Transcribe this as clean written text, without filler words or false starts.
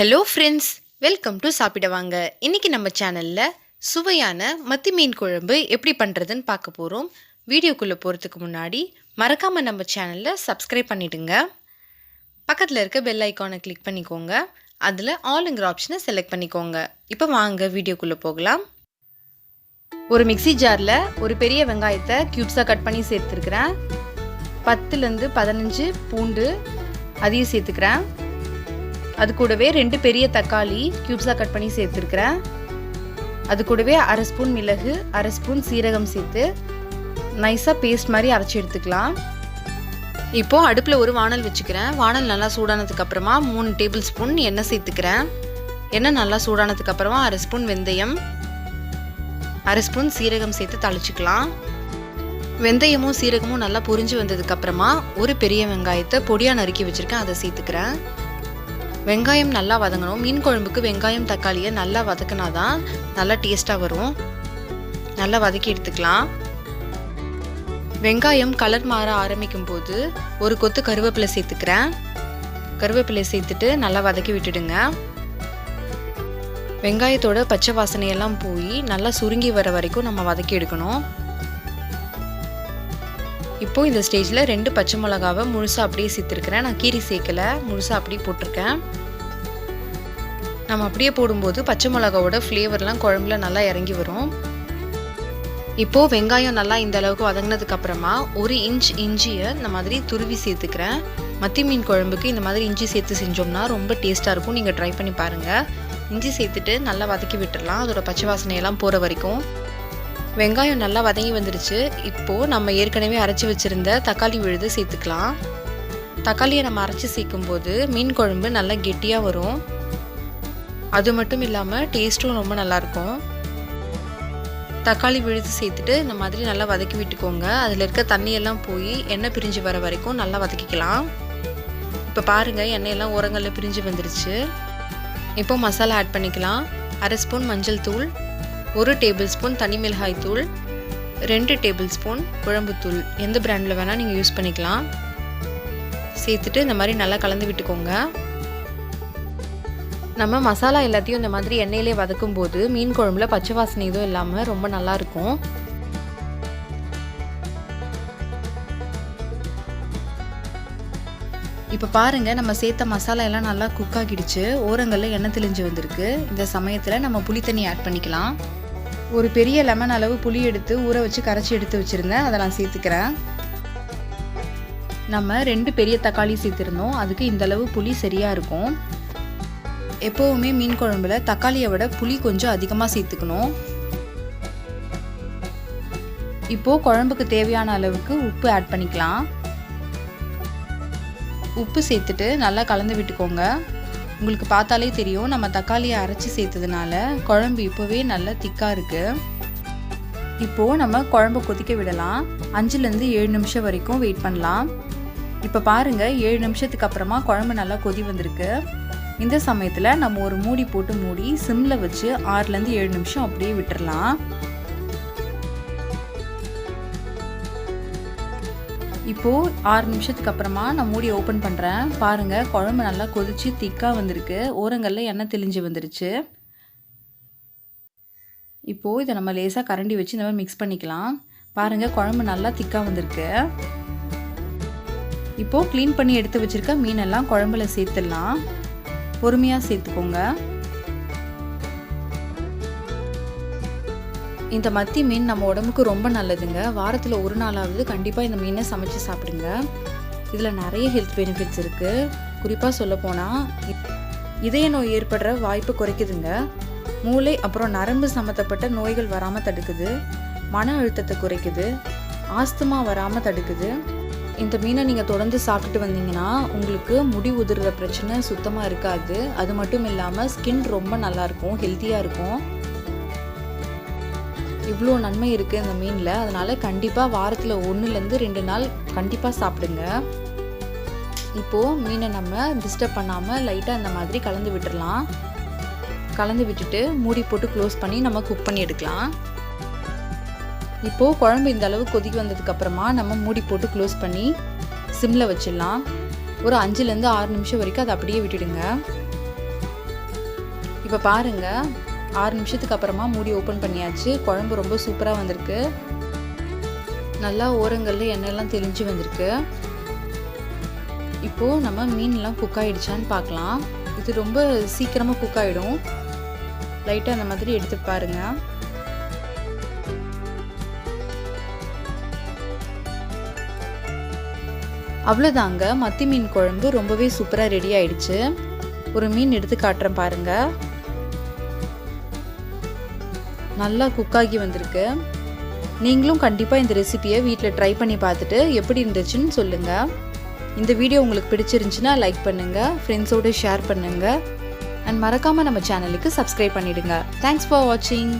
Hello friends, welcome to சாப்பிட வாங்க. இன்றைக்கி நம்ம சேனலில் சுவையான மத்தி மீன் குழம்பு எப்படி பண்ணுறதுன்னு பார்க்க போகிறோம். வீடியோக்குள்ளே போகிறதுக்கு முன்னாடி மறக்காமல் நம்ம சேனலில் சப்ஸ்கிரைப் பண்ணிவிடுங்க. பக்கத்தில் இருக்க பெல் ஐக்கானை கிளிக் பண்ணிக்கோங்க. அதில் ஆல்ங்கிற ஆப்ஷனை செலக்ட் பண்ணிக்கோங்க. இப்போ வாங்க வீடியோக்குள்ளே போகலாம். ஒரு மிக்சி ஜாரில் ஒரு பெரிய வெங்காயத்தை க்யூப்ஸாக கட் பண்ணி சேர்த்துருக்கிறேன். 10லேருந்து 15 பூண்டு அதையும் சேர்த்துக்கிறேன். அது கூடவே 2 பெரிய தக்காளி க்யூப்ஸாக கட் பண்ணி சேர்த்துருக்கிறேன். அது கூடவே 1/2 ஸ்பூன் மிளகு, 1/2 ஸ்பூன் சீரகம் சேர்த்து நைஸாக பேஸ்ட் மாதிரி அரைச்சி எடுத்துக்கலாம். இப்போது அடுப்பில் ஒரு வானல் வச்சுக்கிறேன். வானல் நல்லா சூடானதுக்கப்புறமா 3 டேபிள் ஸ்பூன் எண்ணெய் சேர்த்துக்கிறேன். எண்ணெய் நல்லா சூடானதுக்கப்புறமா 1/2 ஸ்பூன் வெந்தயம், 1/2 ஸ்பூன் சீரகம் சேர்த்து தாளிச்சிக்கலாம். வெந்தயமும் சீரகமும் நல்லா பொரிஞ்சு வந்ததுக்கப்புறமா ஒரு பெரிய வெங்காயத்தை பொடியாக நறுக்கி வச்சுருக்கேன், அதை சேர்த்துக்கிறேன். வெங்காயம் நல்லா வதங்கணும். மீன் குழம்புக்கு வெங்காயம் தக்காளியை நல்லா வதக்கினா தான் நல்லா டேஸ்ட்டாக வரும். நல்லா வதக்கி எடுத்துக்கலாம். வெங்காயம் கலர் மாற ஆரம்பிக்கும் போது ஒரு கொத்து கருவேப்பிலை சேர்த்துக்கிறேன். கருவேப்பிலை சேர்த்துட்டு நல்லா வதக்கி விட்டுடுங்க. வெங்காயத்தோட பச்சை வாசனையெல்லாம் போய் நல்லா சுருங்கி வர வரைக்கும் நம்ம வதக்கி எடுக்கணும். இப்போது இந்த ஸ்டேஜில் 2 பச்சை மிளகாவை முழுசாக அப்படியே சேர்த்துருக்கிறேன். நான் கீரி சேர்க்கலை, முழுசாக அப்படியே போட்டிருக்கேன். நம்ம அப்படியே போடும்போது பச்சை மிளகாவோட ஃப்ளேவர்லாம் குழம்புல நல்லா இறங்கி வரும். இப்போது வெங்காயம் நல்லா இந்த அளவுக்கு வதங்கினதுக்கப்புறமா 1 இன்ச் இஞ்சியை இந்த மாதிரி துருவி சேர்த்துக்கிறேன். மத்தி மீன் குழம்புக்கு இந்த மாதிரி இஞ்சி சேர்த்து செஞ்சோம்னா ரொம்ப டேஸ்ட்டாக இருக்கும். நீங்கள் ட்ரை பண்ணி பாருங்கள். இஞ்சி சேர்த்துட்டு நல்லா வதக்கி விட்டுடலாம், அதோட பச்சை வாசனையெல்லாம் போகிற வரைக்கும். வெங்காயம் நல்லா வதங்கி வந்துடுச்சு. இப்போது நம்ம ஏற்கனவே அரைச்சி வச்சுருந்த தக்காளி விழுது சேர்த்துக்கலாம். தக்காளியை நம்ம அரைச்சி சேர்க்கும்போது மீன் குழம்பு நல்லா கெட்டியாக வரும். அது மட்டும் இல்லாமல் டேஸ்ட்டும் ரொம்ப நல்லாயிருக்கும். தக்காளி விழுது சேர்த்துட்டு இந்த மாதிரி நல்லா வதக்கி விட்டுக்கோங்க. அதில் இருக்க தண்ணியெல்லாம் போய் எண்ணெய் பிரிஞ்சு வர வரைக்கும் நல்லா வதக்கிக்கலாம். இப்போ பாருங்கள், எண்ணெயெல்லாம் ஓரங்களில் பிரிஞ்சு வந்துடுச்சு. இப்போ மசாலா ஆட் பண்ணிக்கலாம். 1/2 ஸ்பூன் மஞ்சள் தூள், 1 டேபிள் ஸ்பூன் தனி மிளகாய் தூள், 2 டேபிள் ஸ்பூன் குழம்புத்தூள், எந்த பிராண்டில் வேணால் நீங்கள் யூஸ் பண்ணிக்கலாம். சேர்த்துட்டு இந்த மாதிரி நல்லா கலந்து விட்டுக்கோங்க. நம்ம மசாலா எல்லாத்தையும் இந்த மாதிரி எண்ணெயிலே வதக்கும் போது மீன் குழம்புல பச்சை வாசனை எதுவும் இல்லாமல் ரொம்ப நல்லாயிருக்கும். இப்போ பாருங்கள், நம்ம சேர்த்த மசாலா எல்லாம் நல்லா குக் ஆகிடுச்சு. ஓரங்களில் எண்ணெய் தெளிஞ்சு வந்திருக்கு. இந்த சமயத்தில் நம்ம புளி தண்ணி ஆட் பண்ணிக்கலாம். ஒரு பெரிய லெமன் அளவு புளி எடுத்து ஊற வச்சு கரைச்சி எடுத்து வச்சுருந்தேன், அதை நான் சேர்த்துக்கிறேன். நம்ம 2 பெரிய தக்காளி சேர்த்துருந்தோம், அதுக்கு இந்தளவு புளி சரியாக இருக்கும். எப்போவுமே மீன் குழம்புல தக்காளியை விட புளி கொஞ்சம் அதிகமாக சேர்த்துக்கணும். இப்போது குழம்புக்கு தேவையான அளவுக்கு உப்பு ஆட் பண்ணிக்கலாம். உப்பு சேர்த்துட்டு நல்லா கலந்து விட்டுக்கோங்க. உங்களுக்கு பார்த்தாலே தெரியும், நம்ம தக்காளியை அரைச்சி சேர்த்ததுனால குழம்பு இப்போவே நல்லா திக்காக இருக்குது. இப்போது நம்ம குழம்பு கொதிக்க விடலாம். 5லேருந்து 7 நிமிஷம் வரைக்கும் வெயிட் பண்ணலாம். இப்போ பாருங்கள், 7 நிமிஷத்துக்கு அப்புறமா குழம்பு நல்லா கொதி வந்திருக்கு. இந்த சமயத்தில் நம்ம ஒரு மூடி போட்டு மூடி சிம்மில் வச்சு 6லேருந்து 7 நிமிஷம் அப்படியே விட்டுடலாம். இப்போது 6 நிமிஷத்துக்கு அப்புறமா நான் மூடி ஓப்பன் பண்ணுறேன். பாருங்கள், குழம்பு நல்லா கொதிச்சு திக்காக வந்திருக்கு. ஓரங்களில் எண்ணெய் தெளிஞ்சு வந்துருச்சு. இப்போது இதை நம்ம லேசாக கரண்டி வச்சு இந்த மாதிரி மிக்ஸ் பண்ணிக்கலாம். பாருங்கள், குழம்பு நல்லா திக்காக வந்திருக்கு. இப்போது க்ளீன் பண்ணி எடுத்து வச்சுருக்க மீனெல்லாம் குழம்புல சேர்த்துடலாம். பொறுமையாக சேர்த்துக்கோங்க. இந்த மத்தி மீன் நம்ம உடம்புக்கு ரொம்ப நல்லதுங்க. வாரத்தில் ஒரு நாளாவது கண்டிப்பாக இந்த மீனை சமைச்சு சாப்பிடுங்க. இதில் நிறைய ஹெல்த் பெனிஃபிட்ஸ் இருக்குது. குறிப்பாக சொல்லப்போனால் இதய நோய் ஏற்படுற வாய்ப்பு குறைக்குதுங்க. மூளை அப்புறம் நரம்பு சம்மந்தப்பட்ட நோய்கள் வராமல் தடுக்குது. மன அழுத்தத்தை குறைக்குது. ஆஸ்துமா வராமல் தடுக்குது. இந்த மீனை நீங்கள் தொடர்ந்து சாப்பிட்டுட்டு வந்தீங்கன்னா உங்களுக்கு முடி உதிர்ற பிரச்சனை சுத்தமாக இருக்காது. அது மட்டும் இல்லாமல் ஸ்கின் ரொம்ப நல்லாயிருக்கும், ஹெல்த்தியாக இருக்கும். இவ்வளோ நன்மை இருக்குது இந்த மீனில். அதனால் கண்டிப்பாக வாரத்தில் 1லேருந்து 2 நாள் கண்டிப்பாக சாப்பிடுங்க. இப்போது மீனை நம்ம டிஸ்டர்ப் பண்ணாமல் லைட்டாக இந்த மாதிரி கலந்து விட்டுடலாம். கலந்து விட்டுட்டு மூடி போட்டு க்ளோஸ் பண்ணி நம்ம குக் பண்ணி எடுக்கலாம். இப்போது குழம்பு இந்த அளவு கொதிக்க வந்ததுக்கப்புறமா நம்ம மூடி போட்டு க்ளோஸ் பண்ணி சிம்மில் வச்சிடலாம். ஒரு 5லேருந்து 6 நிமிஷம் வரைக்கும் அதை அப்படியே விட்டுடுங்க. இப்போ பாருங்கள் 6 நிமிஷத்துக்கு அப்புறமா மூடி ஓப்பன் பண்ணியாச்சு. குழம்பு ரொம்ப சூப்பராக வந்திருக்கு. நல்லா ஓரங்களில் எண்ணெய்லாம் தெளிஞ்சு வந்திருக்கு. இப்போது நம்ம மீன்லாம் குக் ஆகிடுச்சான்னு பார்க்கலாம். இது ரொம்ப சீக்கிரமாக குக் ஆகிடும். லைட்டாக அந்த மாதிரி எடுத்து பாருங்கள். அவ்வளோதாங்க, மத்தி மீன் குழம்பு ரொம்பவே சூப்பராக ரெடி ஆயிடுச்சு. ஒரு மீன் எடுத்து காட்டுறேன் பாருங்கள். நல்லா குக்காகி வந்திருக்கு. நீங்களும் கண்டிப்பாக இந்த ரெசிபியை வீட்டில் ட்ரை பண்ணி பார்த்துட்டு எப்படி இருந்துச்சுன்னு சொல்லுங்கள். இந்த வீடியோ உங்களுக்கு பிடிச்சிருந்துச்சுன்னா லைக் பண்ணுங்கள், ஃப்ரெண்ட்ஸோடு ஷேர் பண்ணுங்கள், அண்ட் மறக்காமல் நம்ம சேனலுக்கு சப்ஸ்கிரைப் பண்ணிவிடுங்க. தேங்க்ஸ் ஃபார் வாட்சிங்.